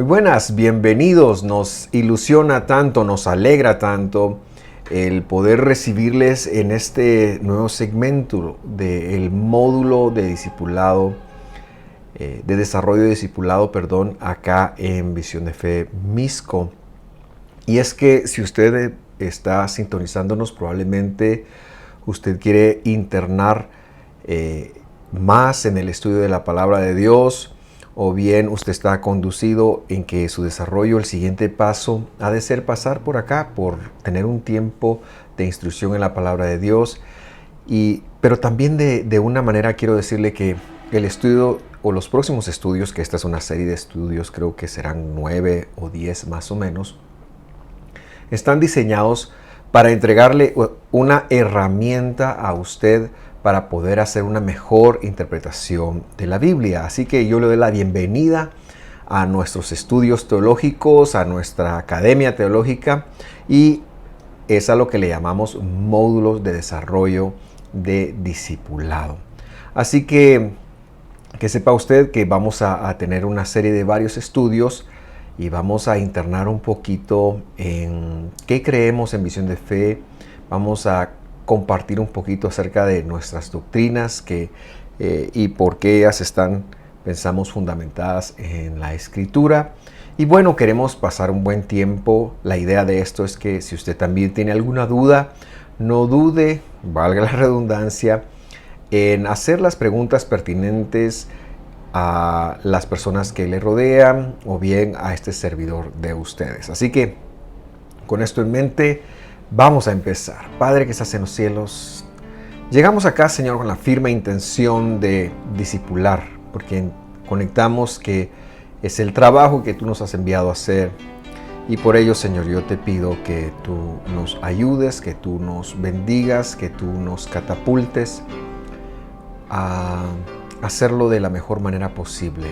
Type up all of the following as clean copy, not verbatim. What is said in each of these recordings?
buenas, bienvenidos. Nos ilusiona tanto, nos alegra tanto el poder recibirles en este nuevo segmento del módulo de discipulado, de desarrollo de discipulado, acá en Visión de Fe Misco. Y es que si usted está sintonizándonos, probablemente usted quiere internar más en el estudio de la palabra de Dios, o bien usted está conducido en que su desarrollo, el siguiente paso, ha de ser pasar por acá, por tener un tiempo de instrucción en la palabra de Dios. Pero también de una manera quiero decirle que el estudio o los próximos estudios, que esta es una serie de estudios, creo que serán 9 o 10 más o menos, están diseñados para entregarle una herramienta a usted para poder hacer una mejor interpretación de la Biblia. Así que yo le doy la bienvenida a nuestros estudios teológicos, a nuestra academia teológica, y es a lo que le llamamos módulos de desarrollo de discipulado. Así que sepa usted que vamos a tener una serie de varios estudios y vamos a internar un poquito en qué creemos en Visión de Fe. Vamos a compartir un poquito acerca de nuestras doctrinas y por qué ellas están, pensamos, fundamentadas en la Escritura. Y bueno, queremos pasar un buen tiempo. La idea de esto es que si usted también tiene alguna duda, no dude, valga la redundancia, en hacer las preguntas pertinentes a las personas que le rodean o bien a este servidor de ustedes. Así que con esto en mente, vamos a empezar. Padre que estás en los cielos, llegamos acá, Señor, con la firme intención de discipular, porque conectamos que es el trabajo que tú nos has enviado a hacer. Y por ello, Señor, yo te pido que tú nos ayudes, que tú nos bendigas, que tú nos catapultes a hacerlo de la mejor manera posible.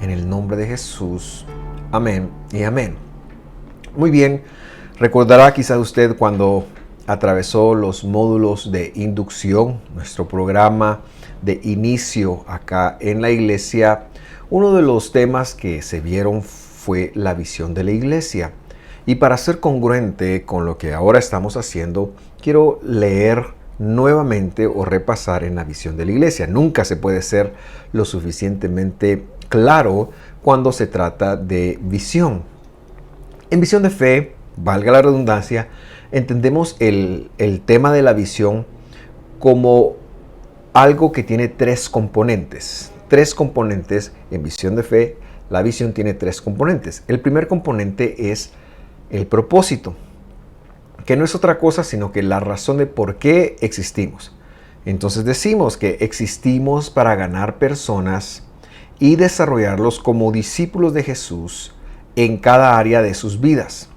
En el nombre de Jesús. Amén y amén. Muy bien. Recordará quizás usted cuando atravesó los módulos de inducción, nuestro programa de inicio acá en la iglesia, uno de los temas que se vieron fue la visión de la iglesia. Y para ser congruente con lo que ahora estamos haciendo, quiero leer nuevamente o repasar en la visión de la iglesia. Nunca se puede ser lo suficientemente claro cuando se trata de visión. En Visión de Fe, valga la redundancia, entendemos el tema de la visión como algo que tiene tres componentes. Tres componentes en Visión de Fe. La visión tiene tres componentes. El primer componente es el propósito, que no es otra cosa sino que la razón de por qué existimos. Entonces decimos que existimos para ganar personas y desarrollarlos como discípulos de Jesús en cada área de sus vidas.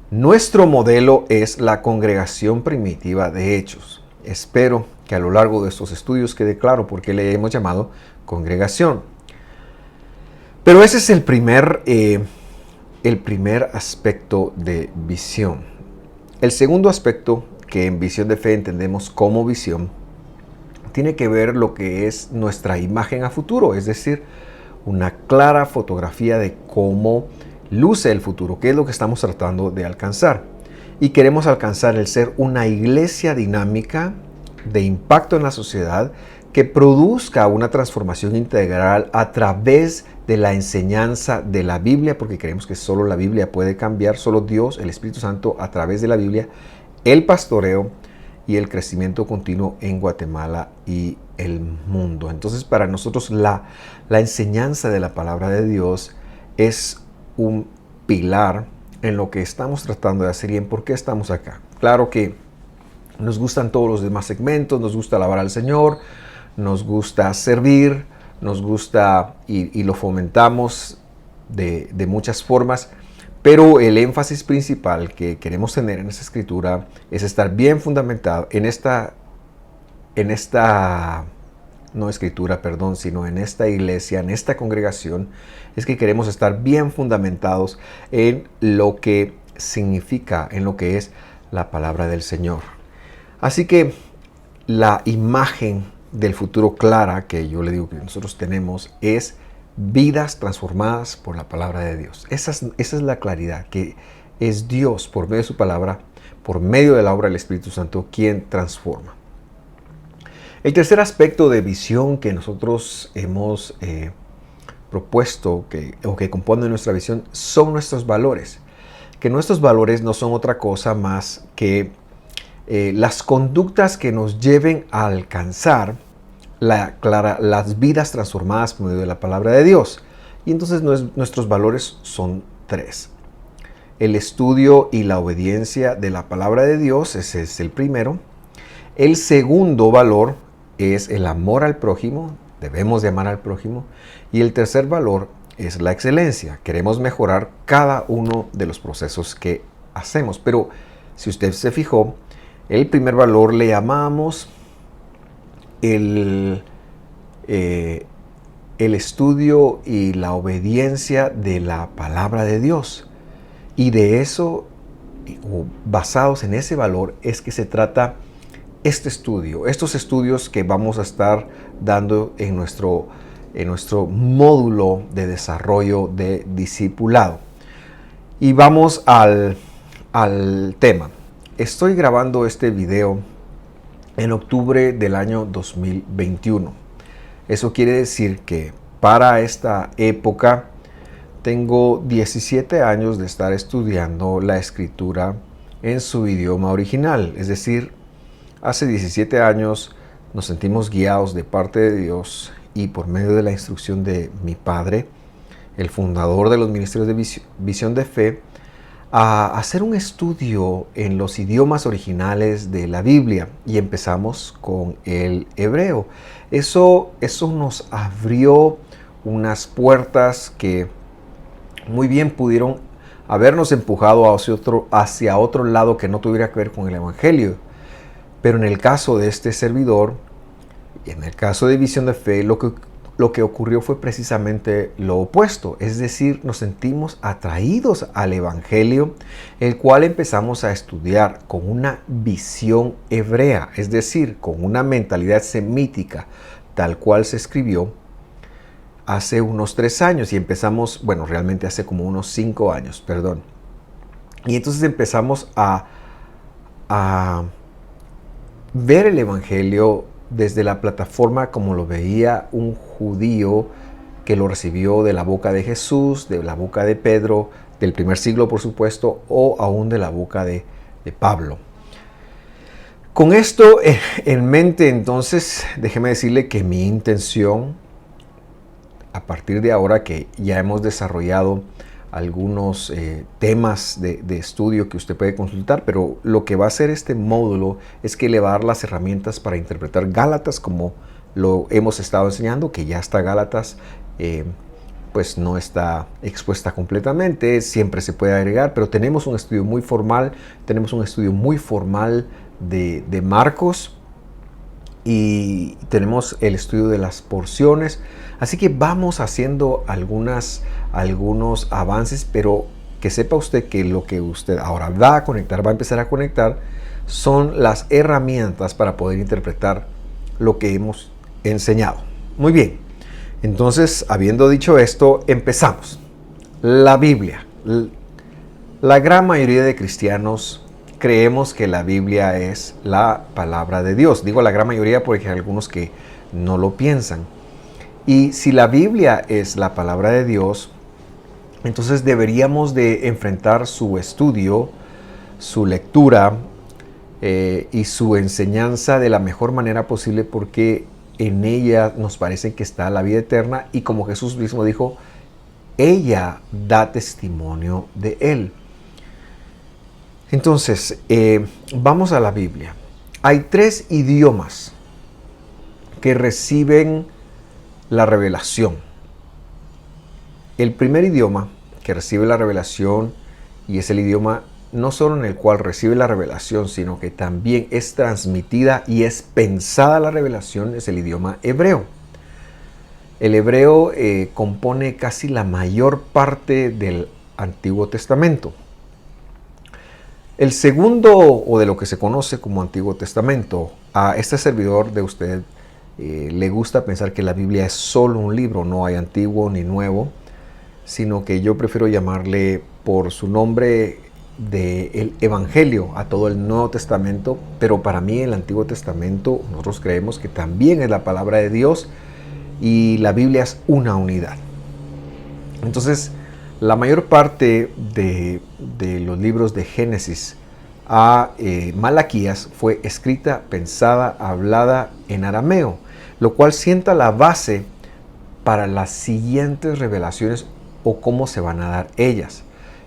Nuestro modelo es la congregación primitiva de Hechos. Espero que a lo largo de estos estudios quede claro por qué le hemos llamado congregación. Pero ese es el primer aspecto de visión. El segundo aspecto que en Visión de Fe entendemos como visión tiene que ver lo que es nuestra imagen a futuro, es decir, una clara fotografía de cómo luce el futuro, qué es lo que estamos tratando de alcanzar. Y queremos alcanzar el ser una iglesia dinámica de impacto en la sociedad que produzca una transformación integral a través de la enseñanza de la Biblia, porque creemos que solo la Biblia puede cambiar, solo Dios, el Espíritu Santo, a través de la Biblia, el pastoreo y el crecimiento continuo en Guatemala y el mundo. Entonces, para nosotros la enseñanza de la palabra de Dios es un pilar en lo que estamos tratando de hacer y en por qué estamos acá. Claro que nos gustan todos los demás segmentos, nos gusta alabar al Señor, nos gusta servir, nos gusta y lo fomentamos de muchas formas, pero el énfasis principal que queremos tener en esta escritura es estar bien fundamentado en esta iglesia, en esta congregación, es que queremos estar bien fundamentados en lo que significa, en lo que es la palabra del Señor. Así que la imagen del futuro clara que yo le digo que nosotros tenemos es vidas transformadas por la palabra de Dios. Esa es la claridad, que es Dios por medio de su palabra, por medio de la obra del Espíritu Santo, quien transforma. El tercer aspecto de visión que nosotros hemos propuesto o que compone nuestra visión son nuestros valores. Que nuestros valores no son otra cosa más que las conductas que nos lleven a alcanzar las vidas transformadas por medio de la palabra de Dios. Y entonces nuestros valores son tres. El estudio y la obediencia de la palabra de Dios, ese es el primero. El segundo valor es el amor al prójimo, debemos de amar al prójimo. Y el tercer valor es la excelencia. Queremos mejorar cada uno de los procesos que hacemos. Pero si usted se fijó, el primer valor le llamamos el estudio y la obediencia de la palabra de Dios. Y de eso, o basados en ese valor, es que se trata estos estudios que vamos a estar dando en nuestro módulo de desarrollo de discipulado. Y vamos al tema. Estoy grabando este video en octubre del año 2021. Eso quiere decir que para esta época tengo 17 años de estar estudiando la escritura en su idioma original. Es decir, hace 17 años nos sentimos guiados de parte de Dios y por medio de la instrucción de mi padre, el fundador de los ministerios de Visión de Fe, a hacer un estudio en los idiomas originales de la Biblia, y empezamos con el hebreo. Eso nos abrió unas puertas que muy bien pudieron habernos empujado hacia otro lado que no tuviera que ver con el Evangelio. Pero en el caso de este servidor, y en el caso de Visión de Fe, lo que ocurrió fue precisamente lo opuesto. Es decir, nos sentimos atraídos al Evangelio, el cual empezamos a estudiar con una visión hebrea, es decir, con una mentalidad semítica, tal cual se escribió hace unos 3 años. Y empezamos, bueno, realmente hace como unos 5 años, perdón. Y entonces empezamos a ver el Evangelio desde la plataforma como lo veía un judío que lo recibió de la boca de Jesús, de la boca de Pedro, del primer siglo por supuesto, o aún de la boca de Pablo. Con esto en mente, entonces, déjeme decirle que mi intención, a partir de ahora que ya hemos desarrollado algunos temas de estudio que usted puede consultar, pero lo que va a hacer este módulo es que le va a dar las herramientas para interpretar Gálatas como lo hemos estado enseñando, que ya está Gálatas, pues no está expuesta completamente, siempre se puede agregar, pero tenemos un estudio muy formal, de Marcos, y tenemos el estudio de las porciones. Así que vamos haciendo algunos avances, pero que sepa usted que lo que usted ahora va a empezar a conectar, son las herramientas para poder interpretar lo que hemos enseñado. Muy bien, entonces, habiendo dicho esto, empezamos. La Biblia. La gran mayoría de cristianos creemos que la Biblia es la palabra de Dios. Digo la gran mayoría porque hay algunos que no lo piensan. Y si la Biblia es la palabra de Dios, entonces deberíamos de enfrentar su estudio, su lectura y su enseñanza de la mejor manera posible, porque en ella nos parece que está la vida eterna, y como Jesús mismo dijo, ella da testimonio de Él. Entonces, vamos a la Biblia. Hay 3 idiomas que reciben la revelación. El primer idioma que recibe la revelación, y es el idioma no solo en el cual recibe la revelación, sino que también es transmitida y es pensada la revelación, es el idioma hebreo. El hebreo compone casi la mayor parte del Antiguo Testamento. El segundo, o de lo que se conoce como Antiguo Testamento, a este servidor de usted le gusta pensar que la Biblia es solo un libro, no hay antiguo ni nuevo, sino que yo prefiero llamarle por su nombre del Evangelio a todo el Nuevo Testamento, pero para mí el Antiguo Testamento nosotros creemos que también es la palabra de Dios y la Biblia es una unidad. Entonces, la mayor parte de los libros de Génesis a Malaquías fue escrita, pensada, hablada en arameo, lo cual sienta la base para las siguientes revelaciones o cómo se van a dar ellas.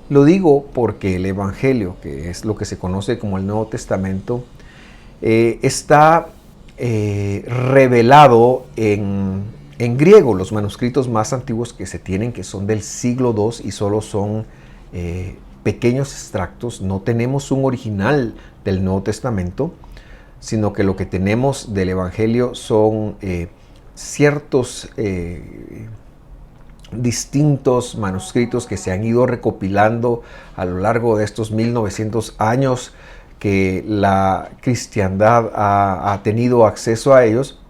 Lo digo porque el Evangelio, que es lo que se conoce como el Nuevo Testamento, está revelado en griego. Los manuscritos más antiguos que se tienen, que son del siglo II y solo son pequeños extractos, no tenemos un original del Nuevo Testamento, sino que lo que tenemos del Evangelio son ciertos distintos manuscritos que se han ido recopilando a lo largo de estos 1900 años que la cristiandad ha tenido acceso a ellos.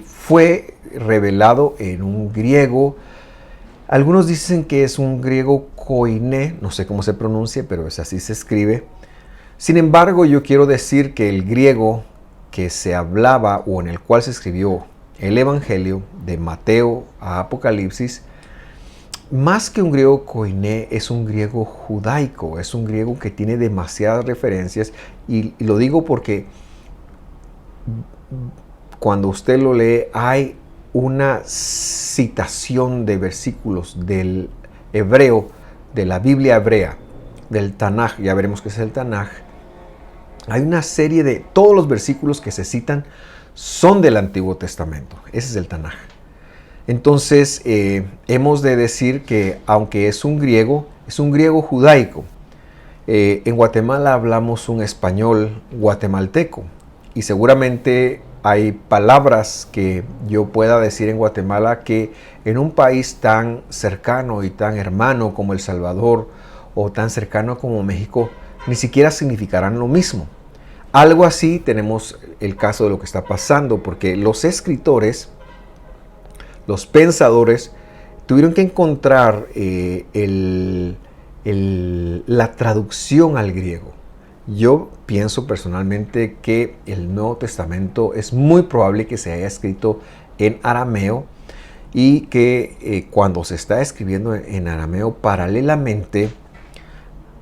Fue revelado en un griego. Algunos dicen que es un griego koiné, no sé cómo se pronuncia, pero es así se escribe. Sin embargo, yo quiero decir que el griego que se hablaba o en el cual se escribió el Evangelio de Mateo a Apocalipsis, más que un griego koiné, es un griego judaico, es un griego que tiene demasiadas referencias y lo digo porque cuando usted lo lee hay una citación de versículos del hebreo, de la Biblia hebrea, del Tanaj, ya veremos qué es el Tanaj. Hay una serie de todos los versículos que se citan son del Antiguo Testamento. Ese es el Tanaj. Entonces, hemos de decir que aunque es un griego judaico. En Guatemala hablamos un español guatemalteco y seguramente hay palabras que yo pueda decir en Guatemala que en un país tan cercano y tan hermano como El Salvador o tan cercano como México ni siquiera significarán lo mismo. Algo así tenemos el caso de lo que está pasando, porque los escritores, los pensadores, tuvieron que encontrar la traducción al griego. Yo pienso personalmente que el Nuevo Testamento es muy probable que se haya escrito en arameo y que cuando se está escribiendo en arameo paralelamente,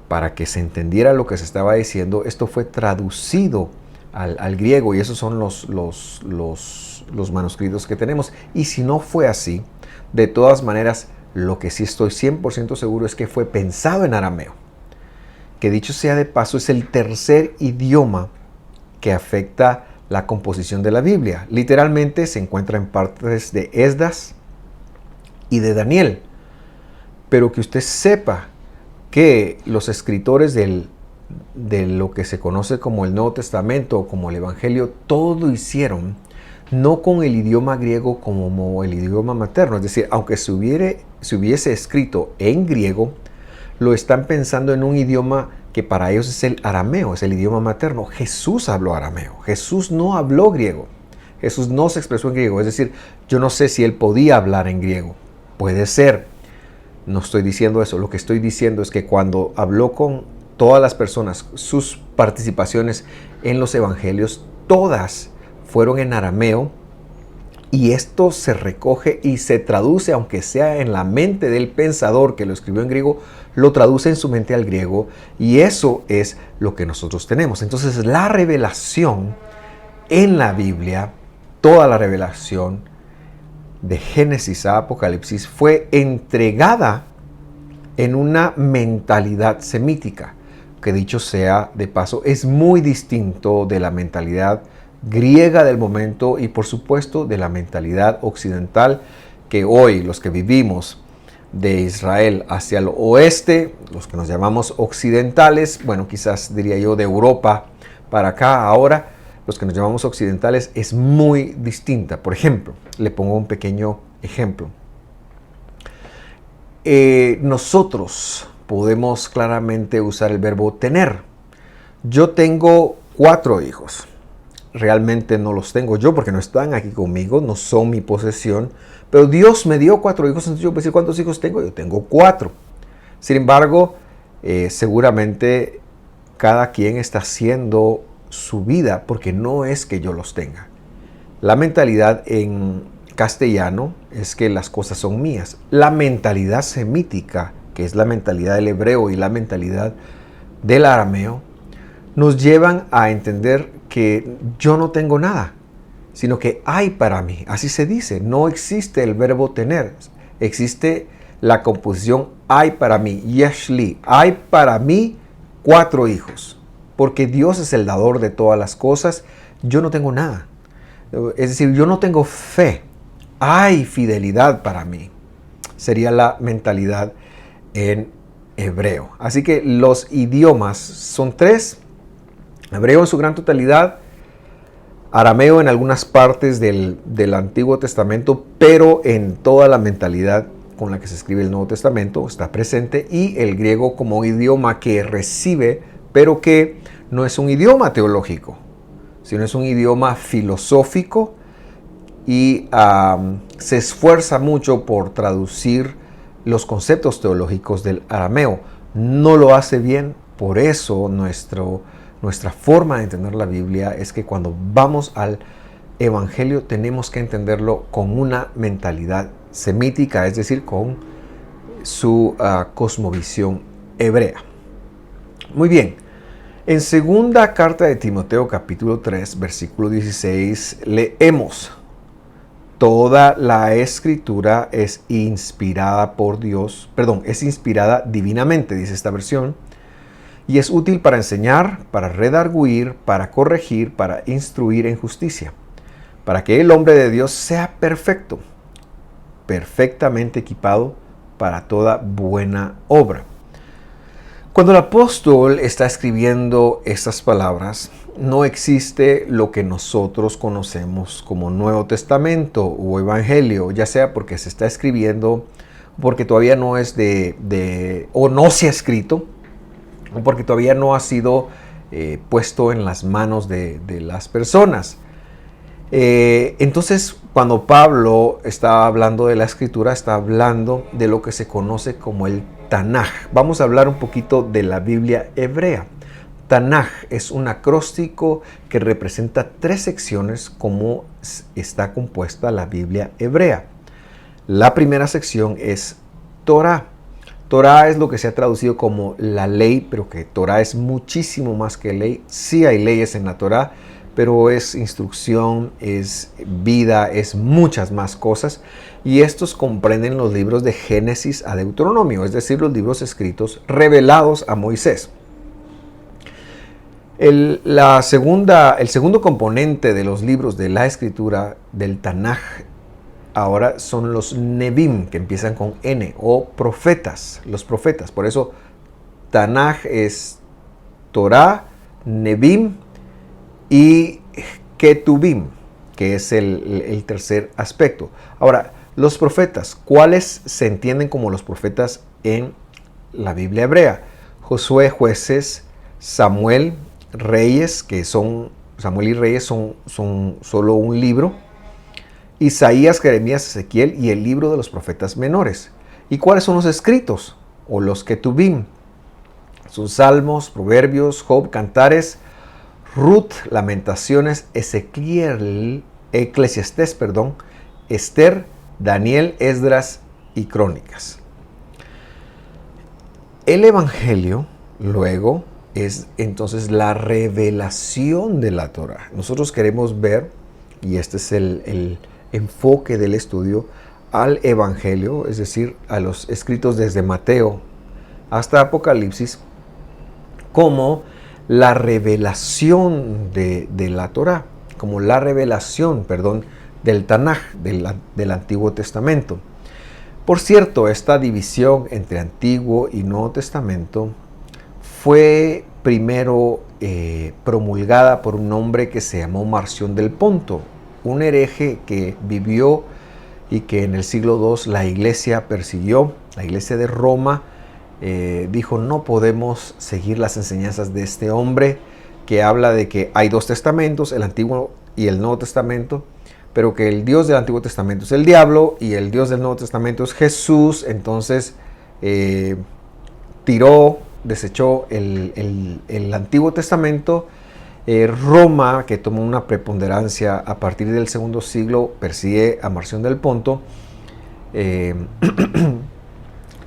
para que se entendiera lo que se estaba diciendo, esto fue traducido al griego y esos son los manuscritos que tenemos. Y si no fue así, de todas maneras, lo que sí estoy 100% seguro es que fue pensado en arameo, que dicho sea de paso es el tercer idioma que afecta la composición de la Biblia. Literalmente se encuentra en partes de Esdras y de Daniel, pero que usted sepa que los escritores de lo que se conoce como el Nuevo Testamento o como el Evangelio, todo lo hicieron no con el idioma griego como el idioma materno. Es decir, aunque se hubiese escrito en griego, lo están pensando en un idioma que para ellos es el arameo, es el idioma materno. Jesús habló arameo, Jesús no habló griego, Jesús no se expresó en griego. Es decir, yo no sé si él podía hablar en griego, puede ser. No estoy diciendo eso, lo que estoy diciendo es que cuando habló con todas las personas, sus participaciones en los evangelios, todas fueron en arameo y esto se recoge y se traduce, aunque sea en la mente del pensador que lo escribió en griego, lo traduce en su mente al griego y eso es lo que nosotros tenemos. Entonces la revelación en la Biblia, toda la revelación, de Génesis a Apocalipsis fue entregada en una mentalidad semítica, que dicho sea de paso es muy distinto de la mentalidad griega del momento y por supuesto de la mentalidad occidental que hoy los que vivimos de Israel hacia el oeste, los que nos llamamos occidentales, bueno, quizás diría yo de Europa para acá ahora, los que nos llamamos occidentales, es muy distinta. Por ejemplo, le pongo un pequeño ejemplo. Nosotros podemos claramente usar el verbo tener. Yo tengo 4 hijos. realmente no los tengo yo porque no están aquí conmigo, no son mi posesión, pero Dios me dio 4 hijos, entonces yo puedo decir, ¿cuántos hijos tengo? Yo tengo 4. Sin embargo, seguramente cada quien está haciendo su vida porque no es que yo los tenga. La mentalidad en castellano es que las cosas son mías. La mentalidad semítica, que es la mentalidad del hebreo y la mentalidad del arameo, nos llevan a entender que yo no tengo nada, sino que hay para mí. Así se dice, no existe el verbo tener, existe la composición hay para mí, yeshli, hay para mí 4 hijos, porque Dios es el dador de todas las cosas, yo no tengo nada. Es decir, yo no tengo fe, hay fidelidad para mí. Sería la mentalidad en hebreo. Así que los idiomas son 3. Hebreo en su gran totalidad, arameo en algunas partes del Antiguo Testamento, pero en toda la mentalidad con la que se escribe el Nuevo Testamento está presente, y el griego como idioma que recibe, pero que no es un idioma teológico, sino es un idioma filosófico y se esfuerza mucho por traducir los conceptos teológicos del arameo. No lo hace bien, por eso nuestra forma de entender la Biblia es que cuando vamos al Evangelio tenemos que entenderlo con una mentalidad semítica, es decir, con su cosmovisión hebrea. Muy bien, en segunda carta de Timoteo capítulo 3, versículo 16, leemos: toda la escritura es inspirada por Dios, es inspirada divinamente, dice esta versión, y es útil para enseñar, para redarguir, para corregir, para instruir en justicia, para que el hombre de Dios sea perfecto, perfectamente equipado para toda buena obra. Cuando el apóstol está escribiendo estas palabras, no existe lo que nosotros conocemos como Nuevo Testamento o Evangelio, ya sea porque se está escribiendo, porque todavía no es o no se ha escrito, o porque todavía no ha sido puesto en las manos de las personas. Entonces, cuando Pablo está hablando de la escritura, está hablando de lo que se conoce como el Tanaj. Vamos a hablar un poquito de la Biblia hebrea. Tanaj es un acróstico que representa 3 secciones como está compuesta la Biblia hebrea. La primera sección es Torah. Torah es lo que se ha traducido como la ley, pero que Torah es muchísimo más que ley. Sí hay leyes en la Torah, pero es instrucción, es vida, es muchas más cosas. Y estos comprenden los libros de Génesis a Deuteronomio, es decir, los libros escritos revelados a Moisés. El segundo componente de los libros de la escritura del Tanaj ahora son los Nebim, que empiezan con N, o profetas, los profetas. Por eso Tanaj es Torah, Nebim y Ketubim, que es el tercer aspecto. Ahora, los profetas, ¿cuáles se entienden como los profetas en la Biblia hebrea? Josué, Jueces, Samuel, Reyes, que son Samuel y Reyes son solo un libro. Isaías, Jeremías, Ezequiel y el libro de los profetas menores. ¿Y cuáles son los escritos o los Ketubim? Son Salmos, Proverbios, Job, Cantares, Ruth, Lamentaciones, Eclesiastés, Esther, Daniel, Esdras y Crónicas. El Evangelio, luego, es entonces la revelación de la Torah. Nosotros queremos ver, y este es el enfoque del estudio, al Evangelio, es decir, a los escritos desde Mateo hasta Apocalipsis, como la revelación de la Torah, como la revelación, del Tanaj, del Antiguo Testamento. Por cierto, esta división entre Antiguo y Nuevo Testamento fue primero promulgada por un hombre que se llamó Marción del Ponto, un hereje que vivió y que en el siglo II la iglesia persiguió. La iglesia de Roma dijo: no podemos seguir las enseñanzas de este hombre, que habla de que hay dos testamentos, el Antiguo y el Nuevo Testamento, pero que el Dios del Antiguo Testamento es el diablo y el Dios del Nuevo Testamento es Jesús. Entonces desechó el Antiguo Testamento. Roma, que tomó una preponderancia a partir del segundo siglo, persigue a Marción del Ponto.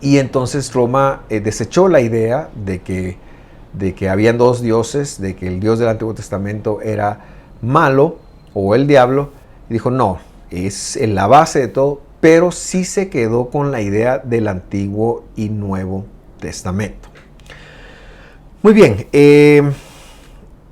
Y entonces Roma desechó la idea de que habían dos dioses, de que el Dios del Antiguo Testamento era malo o el diablo. Y dijo, no, es la base de todo, pero sí se quedó con la idea del Antiguo y Nuevo Testamento. Muy bien,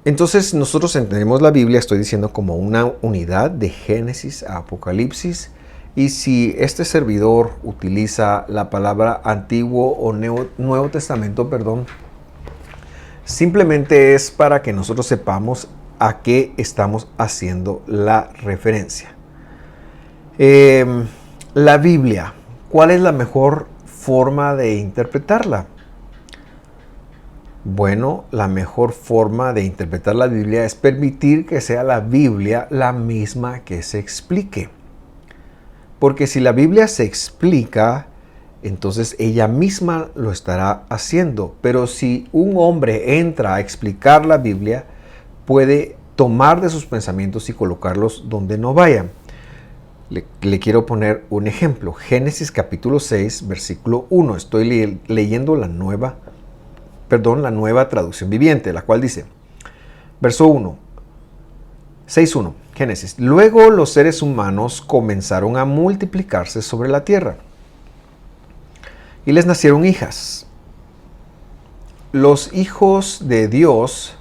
entonces nosotros entendemos la Biblia, estoy diciendo, como una unidad de Génesis a Apocalipsis. Y si este servidor utiliza la palabra Antiguo o Nuevo Testamento, simplemente es para que nosotros sepamos a qué estamos haciendo la referencia. La Biblia, ¿cuál es la mejor forma de interpretarla? Bueno, la mejor forma de interpretar la Biblia es permitir que sea la Biblia la misma que se explique. Porque si la Biblia se explica, entonces ella misma lo estará haciendo. Pero si un hombre entra a explicar la Biblia, puede tomar de sus pensamientos y colocarlos donde no vayan. Le quiero poner un ejemplo. Génesis capítulo 6, versículo 1. Estoy leyendo la nueva traducción viviente, la cual dice, verso 1, 6.1, Génesis. Luego los seres humanos comenzaron a multiplicarse sobre la tierra y les nacieron hijas. Los hijos de Dios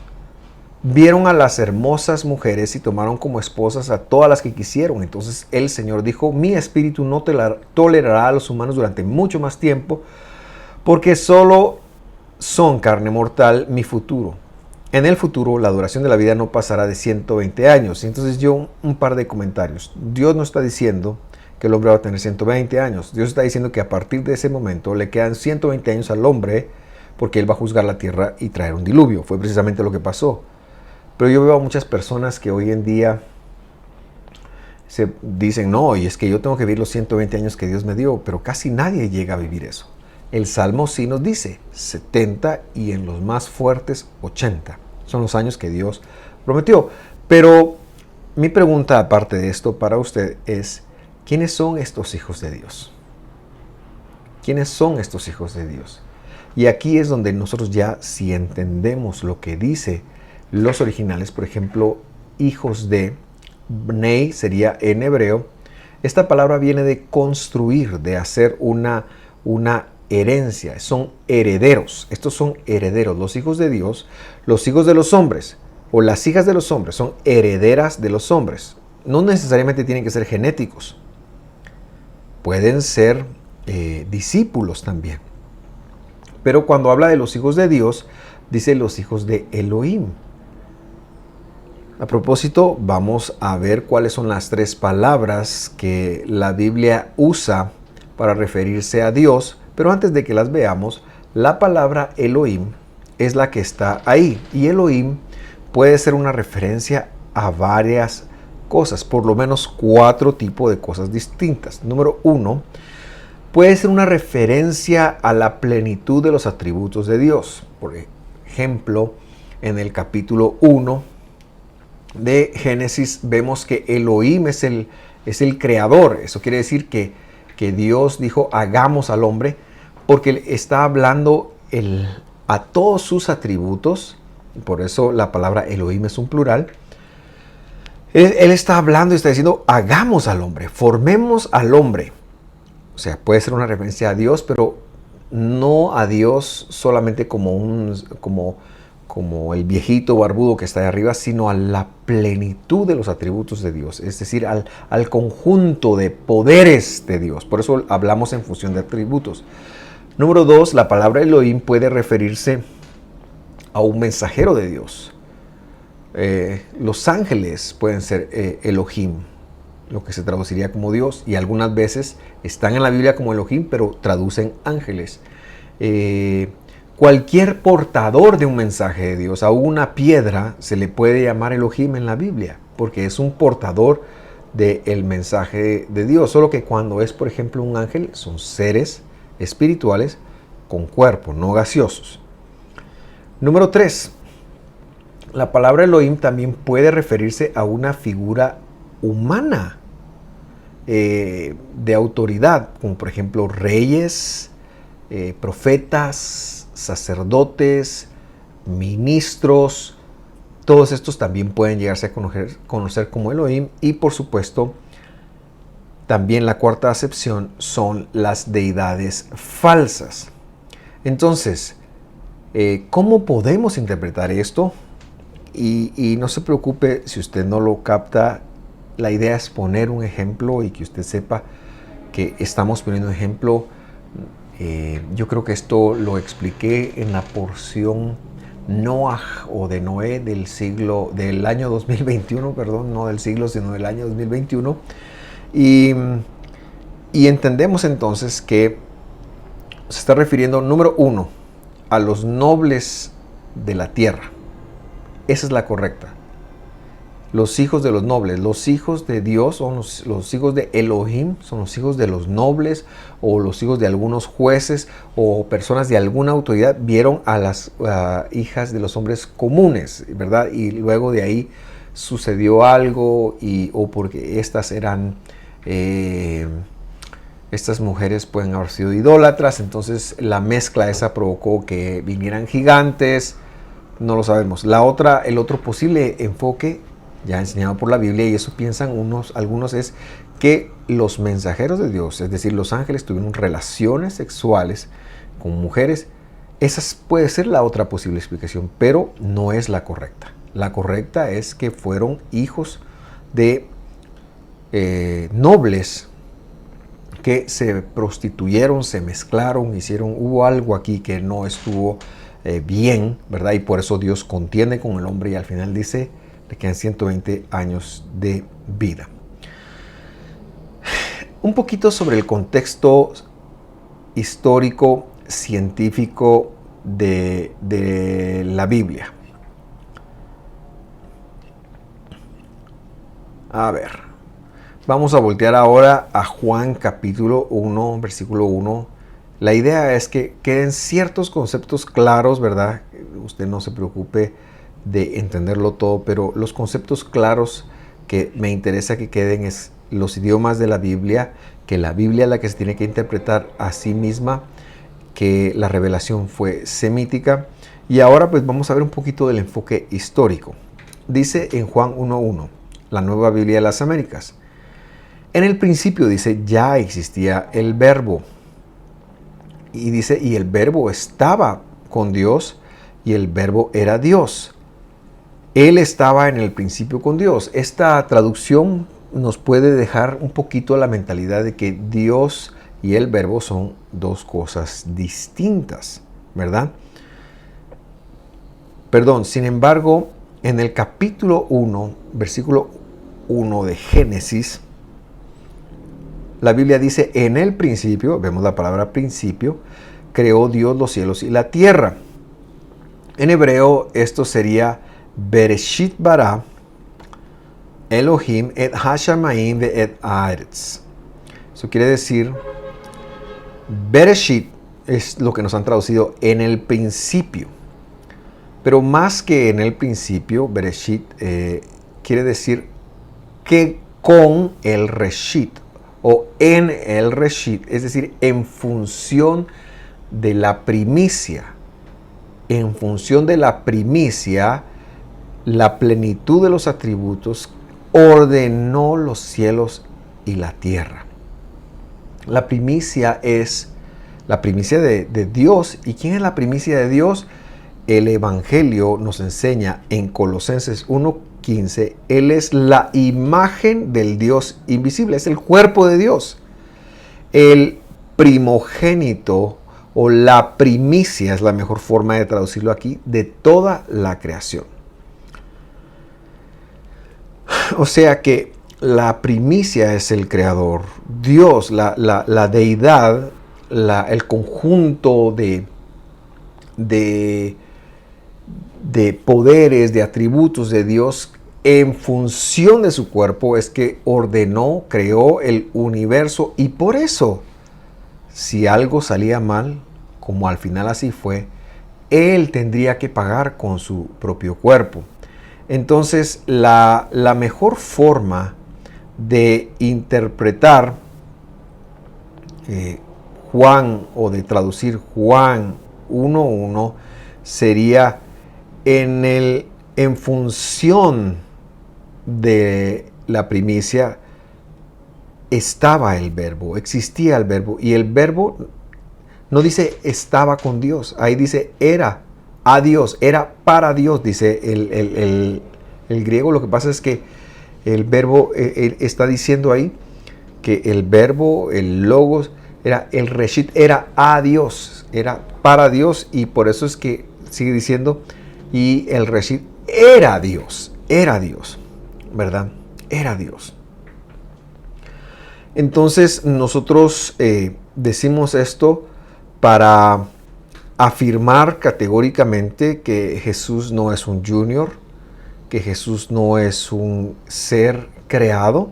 vieron a las hermosas mujeres y tomaron como esposas a todas las que quisieron. Entonces el Señor dijo, mi espíritu no tolerará a los humanos durante mucho más tiempo, porque solo son carne mortal mi futuro. En el futuro la duración de la vida no pasará de 120 años. Entonces un par de comentarios. Dios no está diciendo que el hombre va a tener 120 años. Dios está diciendo que a partir de ese momento le quedan 120 años al hombre, porque él va a juzgar la tierra y traer un diluvio. Fue precisamente lo que pasó. Pero yo veo a muchas personas que hoy en día se dicen, no, y es que yo tengo que vivir los 120 años que Dios me dio, pero casi nadie llega a vivir eso. El Salmo sí nos dice 70 y en los más fuertes 80. Son los años que Dios prometió. Pero mi pregunta aparte de esto para usted es, ¿quiénes son estos hijos de Dios? ¿Quiénes son estos hijos de Dios? Y aquí es donde nosotros ya, si entendemos lo que dice los originales, por ejemplo, hijos de, Bnei sería en hebreo, esta palabra viene de construir, de hacer una herencia, son herederos. Estos son herederos. Los hijos de Dios, los hijos de los hombres o las hijas de los hombres son herederas de los hombres. No necesariamente tienen que ser genéticos. Pueden ser discípulos también. Pero cuando habla de los hijos de Dios, dice los hijos de Elohim. A propósito, vamos a ver cuáles son las tres palabras que la Biblia usa para referirse a Dios. Pero antes de que las veamos, la palabra Elohim es la que está ahí. Y Elohim puede ser una referencia a varias cosas, por lo menos 4 tipos de cosas distintas. Número 1, puede ser una referencia a la plenitud de los atributos de Dios. Por ejemplo, en el capítulo 1 de Génesis vemos que Elohim es el creador. Eso quiere decir que Dios dijo, hagamos al hombre, porque está hablando a todos sus atributos. Por eso la palabra Elohim es un plural. Él está hablando y está diciendo, hagamos al hombre, formemos al hombre. O sea, puede ser una referencia a Dios, pero no a Dios solamente como el viejito barbudo que está ahí arriba, sino a la plenitud de los atributos de Dios, es decir, al conjunto de poderes de Dios. Por eso hablamos en función de atributos. Número 2, la palabra Elohim puede referirse a un mensajero de Dios. Los ángeles pueden ser Elohim, lo que se traduciría como Dios, y algunas veces están en la Biblia como Elohim, pero traducen ángeles. Cualquier portador de un mensaje de Dios, a una piedra, se le puede llamar Elohim en la Biblia, porque es un portador del mensaje de Dios. Solo que cuando es, por ejemplo, un ángel, son seres espirituales con cuerpo, no gaseosos. Número 3. La palabra Elohim también puede referirse a una figura humana de autoridad, como por ejemplo reyes, profetas, sacerdotes, ministros. Todos estos también pueden llegarse a conocer como Elohim. Y por supuesto, también la cuarta acepción son las deidades falsas. Entonces, ¿cómo podemos interpretar esto? Y no se preocupe si usted no lo capta. La idea es poner un ejemplo y que usted sepa que estamos poniendo un ejemplo. Yo creo que esto lo expliqué en la porción Noah o de Noé del año 2021, perdón, no del siglo, sino del año 2021. Y entendemos entonces que se está refiriendo, número 1, a los nobles de la tierra. Esa es la correcta. Los hijos de los nobles, los hijos de Dios son los hijos de Elohim, son los hijos de los nobles o los hijos de algunos jueces o personas de alguna autoridad. Vieron a las hijas de los hombres comunes, ¿verdad? Y luego de ahí sucedió algo o porque estas eran, estas mujeres pueden haber sido idólatras, entonces la mezcla esa provocó que vinieran gigantes, no lo sabemos. El otro posible enfoque ya enseñado por la Biblia, y eso piensan algunos, es que los mensajeros de Dios, es decir, los ángeles, tuvieron relaciones sexuales con mujeres. Esa puede ser la otra posible explicación, pero no es la correcta. La correcta es que fueron hijos de nobles que se prostituyeron, se mezclaron, hubo algo aquí que no estuvo bien, ¿verdad? Y por eso Dios contiene con el hombre y al final dice: le quedan 120 años de vida. Un poquito sobre el contexto histórico, científico de la Biblia. A ver, vamos a voltear ahora a Juan capítulo 1, versículo 1. La idea es que queden ciertos conceptos claros, ¿verdad? Usted no se preocupe de entenderlo todo, pero los conceptos claros que me interesa que queden es los idiomas de la Biblia, que la Biblia es la que se tiene que interpretar a sí misma, que la revelación fue semítica. Y ahora pues vamos a ver un poquito del enfoque histórico. Dice en Juan 1.1, la Nueva Biblia de las Américas: en el principio, dice, ya existía el Verbo. Y dice, y el Verbo estaba con Dios, y el Verbo era Dios. Él estaba en el principio con Dios. Esta traducción nos puede dejar un poquito la mentalidad de que Dios y el Verbo son dos cosas distintas, ¿verdad? Perdón, sin embargo, en el capítulo 1, versículo 1 de Génesis, la Biblia dice: en el principio, vemos la palabra principio, creó Dios los cielos y la tierra. En hebreo esto sería Bereshit bara Elohim et hashamayim et haaretz. Eso quiere decir, Bereshit es lo que nos han traducido en el principio. Pero más que en el principio, Bereshit quiere decir que con el Reshit o en el Reshit, es decir, en función de la primicia. En función de la primicia, la plenitud de los atributos ordenó los cielos y la tierra. La primicia es la primicia de Dios. ¿Y quién es la primicia de Dios? El Evangelio nos enseña en Colosenses 1:15, Él es la imagen del Dios invisible, es el cuerpo de Dios. El primogénito o la primicia es la mejor forma de traducirlo aquí, de toda la creación. O sea que la primicia es el creador, Dios, la deidad, el conjunto de de poderes, de atributos de Dios en función de su cuerpo es que ordenó, creó el universo, y por eso, si algo salía mal, como al final así fue, Él tendría que pagar con su propio cuerpo. Entonces, la mejor forma de interpretar Juan, o de traducir Juan 1:1, sería en función de la primicia estaba el verbo, existía el verbo, y el verbo no dice estaba con Dios, ahí dice era a Dios, era para Dios, dice el griego. Lo que pasa es que el verbo está diciendo ahí que el verbo, el logos, era el reshit, era a Dios, era para Dios, y por eso es que sigue diciendo, y el reshit era Dios, ¿verdad? Era Dios. Entonces nosotros decimos esto para afirmar categóricamente que Jesús no es un junior, que Jesús no es un ser creado,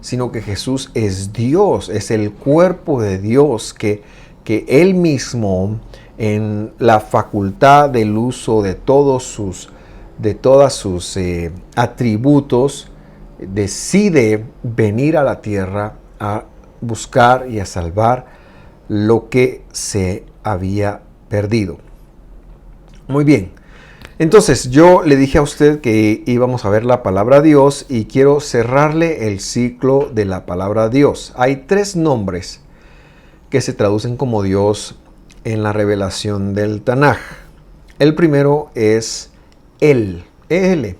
sino que Jesús es Dios, es el cuerpo de Dios, que Él mismo, en la facultad del uso de todos sus atributos, decide venir a la tierra a buscar y a salvar lo que se había perdido. Muy bien. Entonces, yo le dije a usted que íbamos a ver la palabra Dios, y quiero cerrarle el ciclo de la palabra Dios. Hay 3 nombres que se traducen como Dios en la revelación del Tanaj. El primero es El, E-L.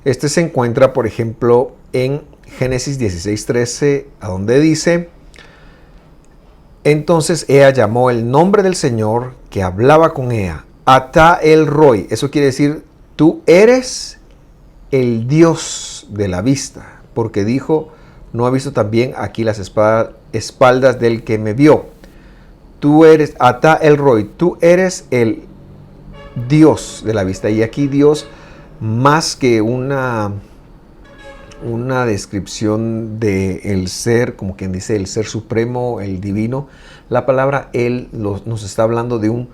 Este se encuentra, por ejemplo, en Génesis 16:13, a donde dice: entonces ella llamó el nombre del Señor que hablaba con ella, Ata el Roy. Eso quiere decir, tú eres el Dios de la vista, porque dijo, no ha visto también aquí las espaldas del que me vio. Tú eres Ata el Roy, tú eres el Dios de la vista. Y aquí Dios, más que una descripción del ser, como quien dice el ser supremo, el divino, la palabra Él nos está hablando de un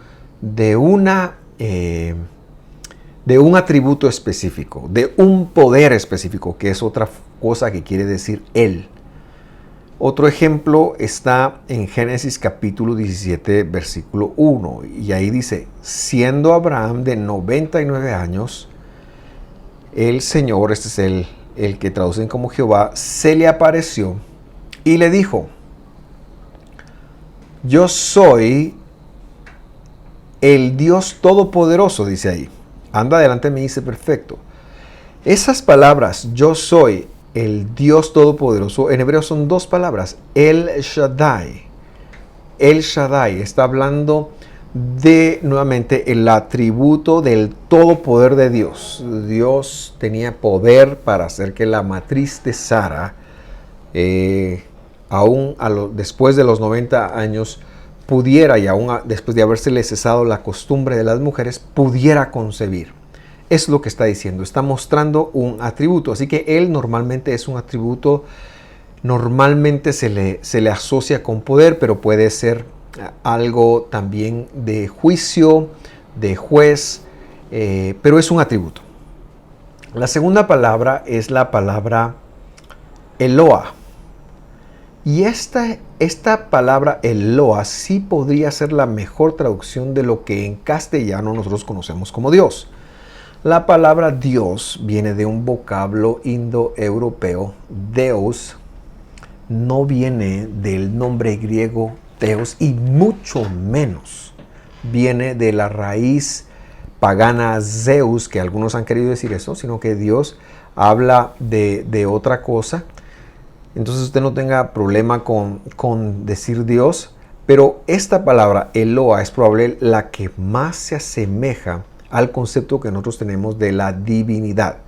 atributo específico, de un poder específico, que es otra cosa que quiere decir Él. Otro ejemplo está en Génesis capítulo 17, versículo 1, y ahí dice: siendo Abraham de 99 años, el Señor, este es el que traducen como Jehová, se le apareció y le dijo: yo soy el Dios Todopoderoso, dice ahí. Anda delante de mí y sé perfecto. Esas palabras, yo soy el Dios Todopoderoso, en hebreo son 2 palabras, El Shaddai. El Shaddai está hablando de, nuevamente, el atributo del todo poder de Dios. Dios tenía poder para hacer que la matriz de Sara, aún después de los 90 años, pudiera, y aún después de habérsele cesado la costumbre de las mujeres, pudiera concebir. Es lo que está diciendo, está mostrando un atributo. Así que Él normalmente es un atributo, normalmente se le asocia con poder, pero puede ser algo también de juicio, de juez, pero es un atributo. La segunda palabra es la palabra Eloa. Y esta palabra Eloa sí podría ser la mejor traducción de lo que en castellano nosotros conocemos como Dios. La palabra Dios viene de un vocablo indoeuropeo, Deus, no viene del nombre griego Theos, y mucho menos viene de la raíz pagana Zeus, que algunos han querido decir eso, sino que Dios habla de otra cosa. Entonces usted no tenga problema con decir Dios, pero esta palabra Eloa es probable la que más se asemeja al concepto que nosotros tenemos de la divinidad.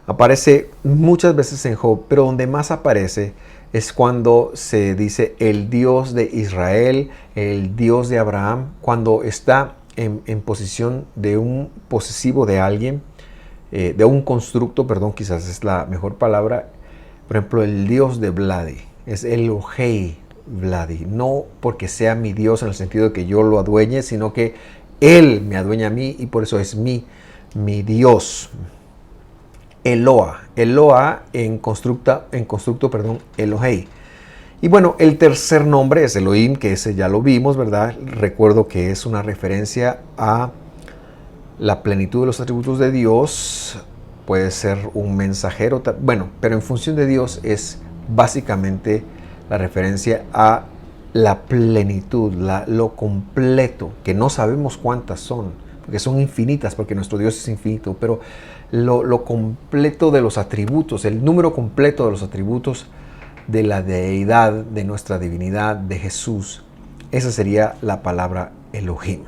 Aparece muchas veces en Job, pero donde más aparece es cuando se dice el Dios de Israel, el Dios de Abraham, cuando está en posición de un posesivo de alguien, de un constructo, perdón, quizás es la mejor palabra. Por ejemplo, el Dios de Vladi es Elohei Vladi, no porque sea mi Dios en el sentido de que yo lo adueñe, sino que Él me adueña a mí y por eso es mi Dios. Eloa en constructo, perdón, Elohei. Y bueno, el tercer nombre es Elohim, que ese ya lo vimos, ¿verdad? Recuerdo que es una referencia a la plenitud de los atributos de Dios. Puede ser un mensajero, bueno, pero en función de Dios es básicamente la referencia a la plenitud, lo completo, que no sabemos cuántas son, porque son infinitas, porque nuestro Dios es infinito, pero lo completo de los atributos, el número completo de los atributos de la deidad, de nuestra divinidad, de Jesús. Esa sería la palabra Elohim.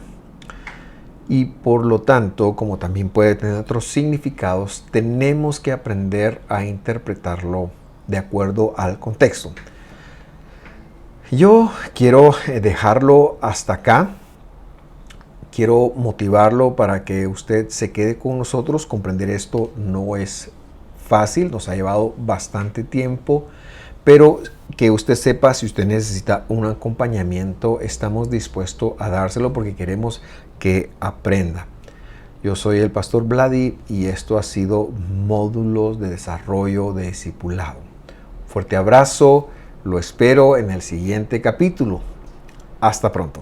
Y por lo tanto, como también puede tener otros significados, tenemos que aprender a interpretarlo de acuerdo al contexto. Yo quiero dejarlo hasta acá. Quiero motivarlo para que usted se quede con nosotros. Comprender esto no es fácil, nos ha llevado bastante tiempo, pero que usted sepa, si usted necesita un acompañamiento, estamos dispuestos a dárselo porque queremos que aprenda. Yo soy el pastor Vladi y esto ha sido Módulos de Desarrollo de Discipulado. Fuerte abrazo, lo espero en el siguiente capítulo. Hasta pronto.